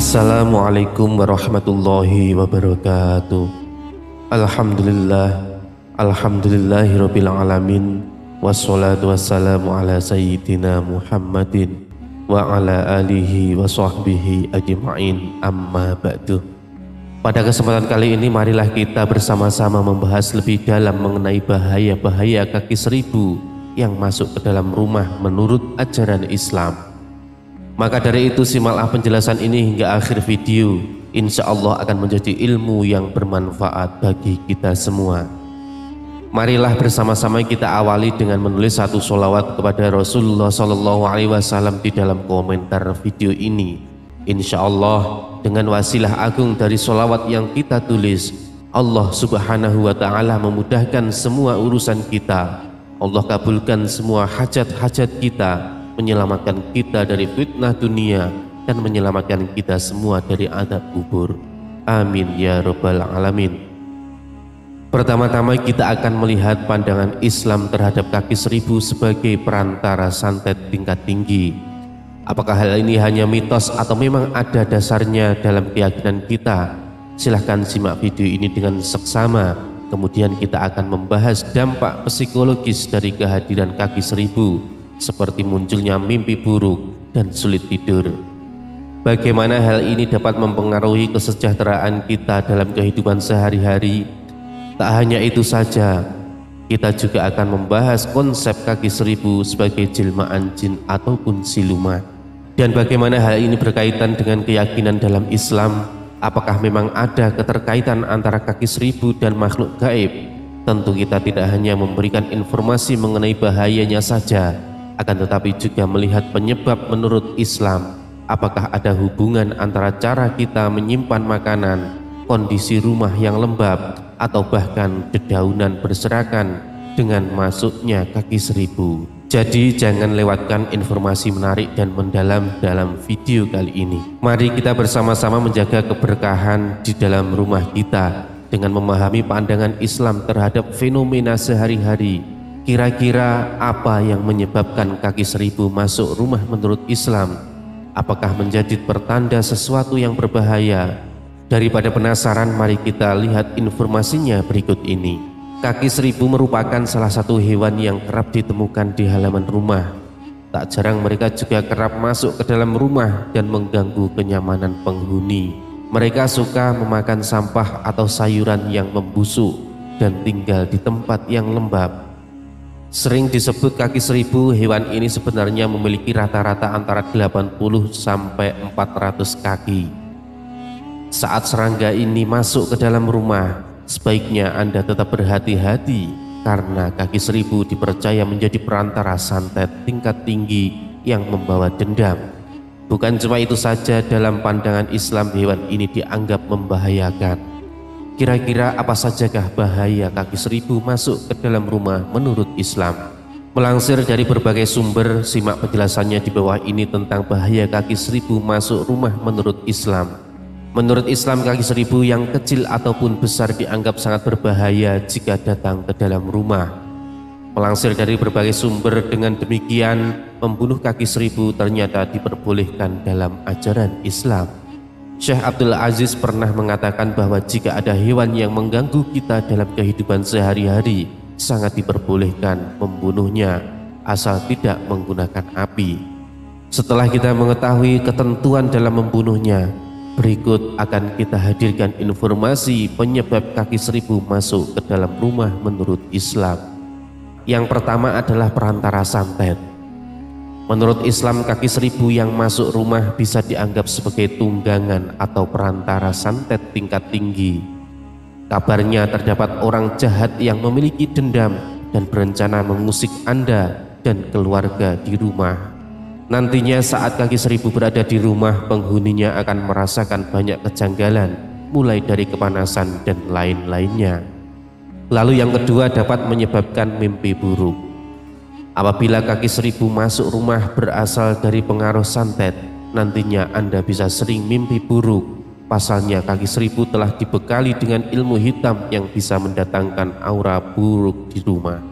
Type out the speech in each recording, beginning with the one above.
Assalamualaikum warahmatullahi wabarakatuh. Alhamdulillahirabbil alamin. Wassalatu wassalamu ala sayyidina Muhammadin wa ala alihi wa sahbihi ajma'in, amma ba'du. Pada kesempatan kali ini marilah kita bersama-sama membahas lebih dalam mengenai bahaya-bahaya kaki seribu yang masuk ke dalam rumah menurut ajaran Islam. Maka dari itu simaklah penjelasan ini hingga akhir video. Insya Allah akan menjadi ilmu yang bermanfaat bagi kita semua. Marilah bersama-sama kita awali dengan menulis satu sholawat kepada Rasulullah SAW di dalam komentar video ini. Insya Allah dengan wasilah agung dari sholawat yang kita tulis, Allah Subhanahu wa Ta'ala memudahkan semua urusan kita. Allah kabulkan semua hajat-hajat kita, menyelamatkan kita dari fitnah dunia dan menyelamatkan kita semua dari azab kubur. Amin ya rabbal alamin. Pertama-tama kita akan melihat pandangan Islam terhadap kaki seribu sebagai perantara santet tingkat tinggi. Apakah hal ini hanya mitos atau memang ada dasarnya dalam keyakinan kita? Silahkan simak video ini dengan seksama. Kemudian kita akan membahas dampak psikologis dari kehadiran kaki seribu, seperti munculnya mimpi buruk dan sulit tidur. Bagaimana hal ini dapat mempengaruhi kesejahteraan kita dalam kehidupan sehari-hari. Tak hanya itu saja, kita juga akan membahas konsep kaki seribu sebagai jelmaan jin ataupun siluman. Dan bagaimana hal ini berkaitan dengan keyakinan dalam Islam. Apakah memang ada keterkaitan antara kaki seribu dan makhluk gaib? Tentu kita tidak hanya memberikan informasi mengenai bahayanya saja, akan tetapi juga melihat penyebab menurut Islam. Apakah ada hubungan antara cara kita menyimpan makanan, kondisi rumah yang lembab, atau bahkan dedaunan berserakan dengan masuknya kaki seribu. Jadi jangan lewatkan informasi menarik dan mendalam dalam video kali ini. Mari kita bersama-sama menjaga keberkahan di dalam rumah kita dengan memahami pandangan Islam terhadap fenomena sehari-hari. Kira-kira apa yang menyebabkan kaki seribu masuk rumah menurut Islam? Apakah menjadi pertanda sesuatu yang berbahaya? Daripada penasaran, mari kita lihat informasinya berikut ini. Kaki seribu merupakan salah satu hewan yang kerap ditemukan di halaman rumah. Tak jarang mereka juga kerap masuk ke dalam rumah dan mengganggu kenyamanan penghuni. Mereka suka memakan sampah atau sayuran yang membusuk dan tinggal di tempat yang lembab. Sering disebut kaki seribu, hewan ini sebenarnya memiliki rata-rata antara 80 sampai 400 kaki. Saat serangga ini masuk ke dalam rumah, sebaiknya Anda tetap berhati-hati karena kaki seribu dipercaya menjadi perantara santet tingkat tinggi yang membawa dendam. Bukan cuma itu saja, dalam pandangan Islam hewan ini dianggap membahayakan. Kira-kira apa sajakah bahaya kaki seribu masuk ke dalam rumah menurut Islam? Melansir dari berbagai sumber, simak penjelasannya di bawah ini tentang bahaya kaki seribu masuk rumah menurut Islam. Menurut Islam, kaki seribu yang kecil ataupun besar dianggap sangat berbahaya jika datang ke dalam rumah. Melansir dari berbagai sumber, dengan demikian membunuh kaki seribu ternyata diperbolehkan dalam ajaran Islam. Syekh Abdul Aziz pernah mengatakan bahwa jika ada hewan yang mengganggu kita dalam kehidupan sehari-hari, sangat diperbolehkan membunuhnya asal tidak menggunakan api. Setelah kita mengetahui ketentuan dalam membunuhnya, berikut akan kita hadirkan informasi penyebab kaki seribu masuk ke dalam rumah menurut Islam. Yang pertama adalah perantara santet. Menurut Islam, kaki seribu yang masuk rumah bisa dianggap sebagai tunggangan atau perantara santet tingkat tinggi. Kabarnya terdapat orang jahat yang memiliki dendam dan berencana mengusik Anda dan keluarga di rumah. Nantinya saat kaki seribu berada di rumah, penghuninya akan merasakan banyak kejanggalan, mulai dari kepanasan dan lain-lainnya. Lalu yang kedua, dapat menyebabkan mimpi buruk. Apabila kaki seribu masuk rumah berasal dari pengaruh santet, nantinya Anda bisa sering mimpi buruk. Pasalnya kaki seribu telah dibekali dengan ilmu hitam yang bisa mendatangkan aura buruk di rumah.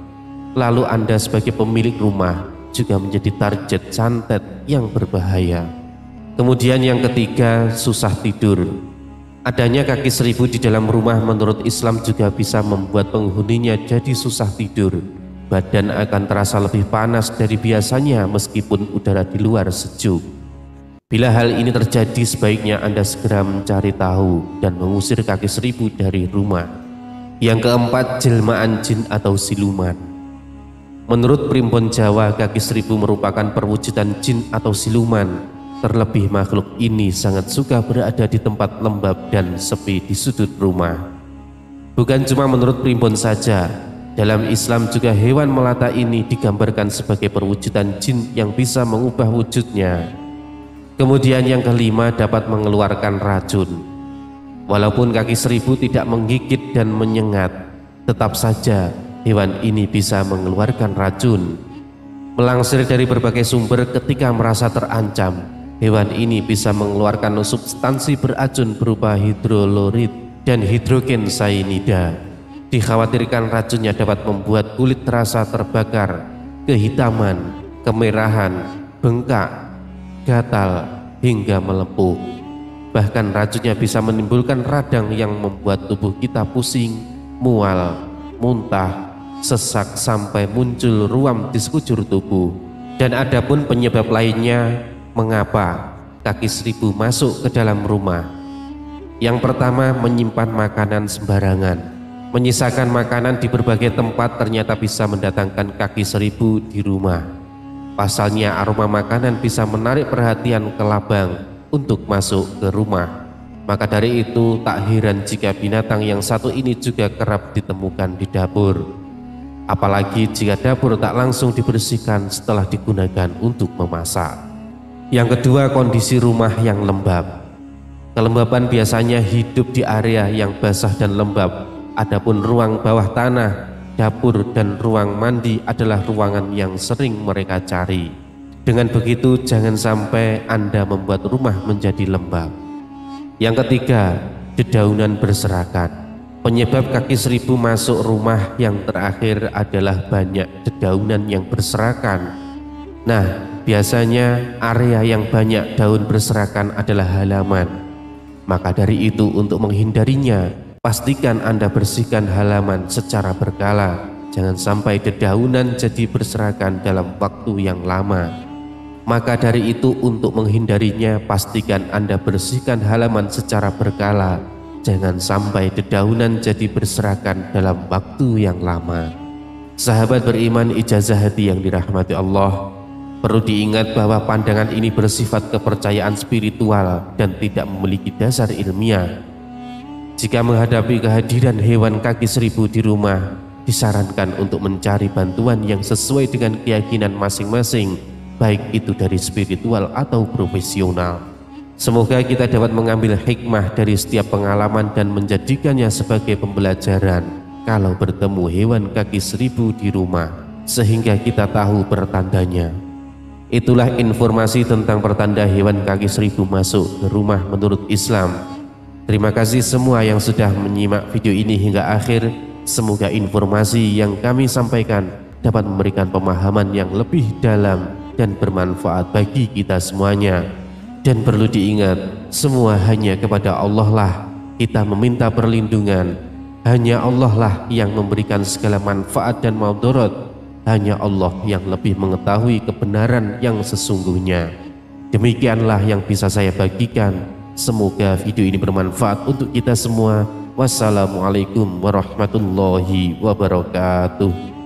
Lalu Anda sebagai pemilik rumah juga menjadi target santet yang berbahaya. Kemudian yang ketiga, susah tidur. Adanya kaki seribu di dalam rumah menurut Islam juga bisa membuat penghuninya jadi susah tidur. Badan akan terasa lebih panas dari biasanya meskipun udara di luar sejuk. Bila hal ini terjadi, sebaiknya Anda segera mencari tahu dan mengusir kaki seribu dari rumah. Yang keempat, jelmaan jin atau siluman. Menurut Primbon Jawa, kaki seribu merupakan perwujudan jin atau siluman. Terlebih makhluk ini sangat suka berada di tempat lembab dan sepi di sudut rumah. Bukan cuma menurut Primbon saja, dalam Islam juga hewan melata ini digambarkan sebagai perwujudan jin yang bisa mengubah wujudnya. Kemudian yang kelima, dapat mengeluarkan racun. Walaupun kaki seribu tidak menggigit dan menyengat, tetap saja hewan ini bisa mengeluarkan racun. Melansir dari berbagai sumber, ketika merasa terancam, hewan ini bisa mengeluarkan substansi beracun berupa hidrolorid dan hidrogen cyanida. Dikhawatirkan racunnya dapat membuat kulit terasa terbakar, kehitaman, kemerahan, bengkak, gatal, hingga melepuh. Bahkan racunnya bisa menimbulkan radang yang membuat tubuh kita pusing, mual, muntah, sesak sampai muncul ruam di sekujur tubuh. Dan adapun penyebab lainnya mengapa kaki seribu masuk ke dalam rumah. Yang pertama, menyimpan makanan sembarangan. Menyisakan makanan di berbagai tempat ternyata bisa mendatangkan kaki seribu di rumah. Pasalnya aroma makanan bisa menarik perhatian kelabang untuk masuk ke rumah. Maka dari itu tak heran jika binatang yang satu ini juga kerap ditemukan di dapur. Apalagi jika dapur tak langsung dibersihkan setelah digunakan untuk memasak. Yang kedua, kondisi rumah yang lembab. Kelembaban biasanya hidup di area yang basah dan lembab. Adapun ruang bawah tanah, dapur dan ruang mandi adalah ruangan yang sering mereka cari. Dengan begitu jangan sampai Anda membuat rumah menjadi lembab. Yang ketiga, dedaunan berserakan. Penyebab kaki seribu masuk rumah yang terakhir adalah banyak dedaunan yang berserakan. Nah, biasanya area yang banyak daun berserakan adalah halaman. Maka dari itu untuk menghindarinya, pastikan Anda bersihkan halaman secara berkala. Jangan sampai dedaunan jadi berserakan dalam waktu yang lama. Maka dari itu untuk menghindarinya, pastikan Anda bersihkan halaman secara berkala. Jangan sampai dedaunan jadi berserakan dalam waktu yang lama. Sahabat beriman ijazah hati yang dirahmati Allah, perlu diingat bahwa pandangan ini bersifat kepercayaan spiritual dan tidak memiliki dasar ilmiah. Jika menghadapi kehadiran hewan kaki seribu di rumah, disarankan untuk mencari bantuan yang sesuai dengan keyakinan masing-masing, baik itu dari spiritual atau profesional. Semoga kita dapat mengambil hikmah dari setiap pengalaman dan menjadikannya sebagai pembelajaran kalau bertemu hewan kaki seribu di rumah, sehingga kita tahu pertandanya. Itulah informasi tentang pertanda hewan kaki seribu masuk ke rumah menurut Islam. Terima kasih semua yang sudah menyimak video ini hingga akhir. Semoga informasi yang kami sampaikan dapat memberikan pemahaman yang lebih dalam dan bermanfaat bagi kita semuanya. Dan perlu diingat, semua hanya kepada Allah lah kita meminta perlindungan. Hanya Allah lah yang memberikan segala manfaat dan madarat. Hanya Allah yang lebih mengetahui kebenaran yang sesungguhnya. Demikianlah yang bisa saya bagikan. Semoga video ini bermanfaat untuk kita semua. Wassalamualaikum warahmatullahi wabarakatuh.